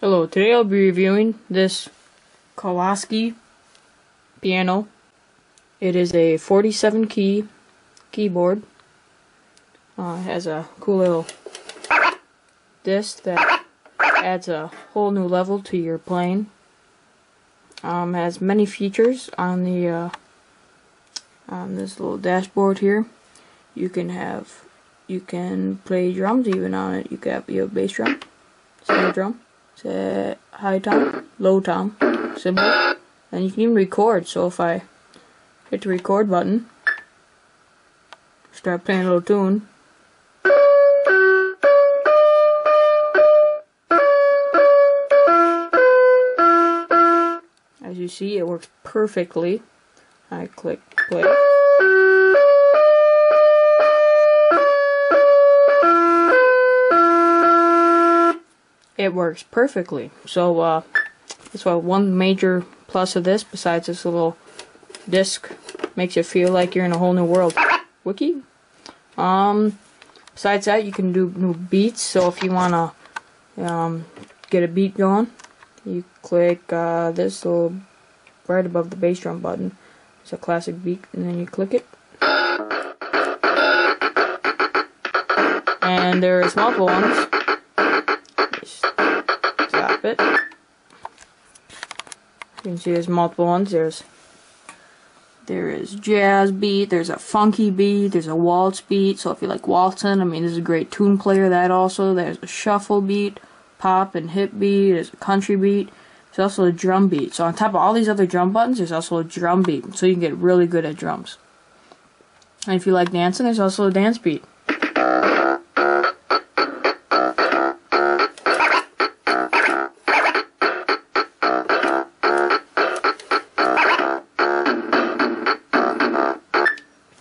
Hello, today I'll be reviewing this Kawasaki piano. It is a 47 key keyboard. It has a cool little disc that adds a whole new level to your playing. Has many features on the on this little dashboard here. You can play drums even on it. You have a bass drum, snare drum, high tom, low tom, cymbal, and you can even record. So if I hit the record button, start playing a little tune, as you see, it works perfectly. I click play. It works perfectly. So that's why one major plus of this, besides this little disc, makes you feel like you're in a whole new world. Wiki. Besides that, you can do new beats. So if you wanna get a beat going, you click this little right above the bass drum button. It's a classic beat, and then you click it. And there's multiple ones. Stop it. You can see there's multiple ones. There is jazz beat, there's a funky beat, there's a waltz beat. So if you like waltzing, I mean, this is a great tune player. That also. There's a shuffle beat, pop and hip beat. There's a country beat. There's also a drum beat. So on top of all these other drum buttons, there's also a drum beat. So you can get really good at drums. And if you like dancing, there's also a dance beat.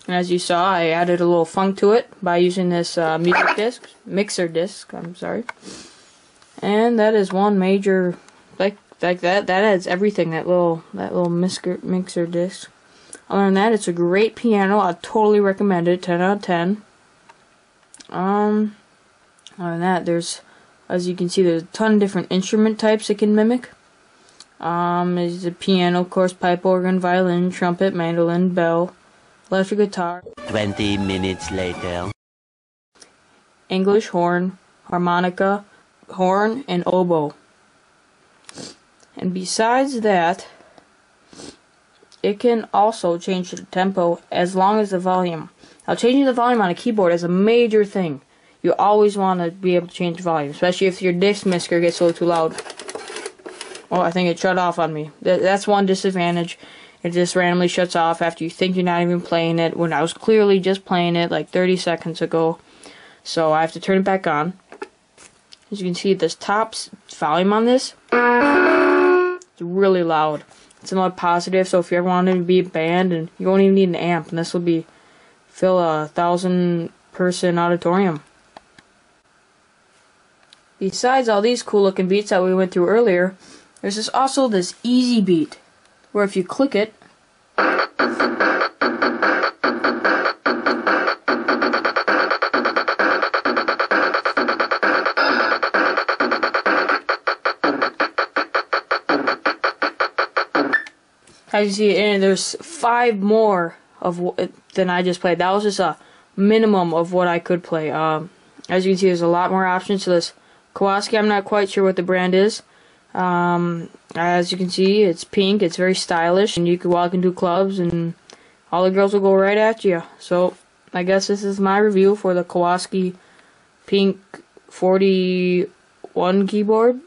And as you saw, I added a little funk to it by using this mixer disc. I'm sorry. And that is one major, like that adds everything. That little mixer disc. Other than that, it's a great piano. I totally recommend it. 10 out of 10. Other than that, as you can see, there's a ton of different instrument types it can mimic. There's a piano, of course, pipe organ, violin, trumpet, mandolin, bell, electric guitar. 20 minutes later. English horn, harmonica, horn, and oboe. And besides that, it can also change the tempo as long as the volume. Now, changing the volume on a keyboard is a major thing. You always want to be able to change the volume, especially if your disc mixer gets a little too loud. Oh, I think it shut off on me. That's one disadvantage. It just randomly shuts off after you think you're not even playing it, when I was clearly just playing it like 30 seconds ago. So I have to turn it back on. As you can see, this top volume on this, it's really loud. It's a lot positive, so if you ever wanted to be a band, and you won't even need an amp, and this will fill a 1,000-person auditorium. Besides all these cool looking beats that we went through earlier, there's also this easy beat, where if you click it, as you see, and there's 5 more than I just played. That was just a minimum of what I could play. As you can see, there's a lot more options to this Kawasaki. I'm not quite sure what the brand is. As you can see, it's pink. It's very stylish, and you can walk into clubs, and all the girls will go right at you. So I guess this is my review for the Kawasaki Pink 41 keyboard.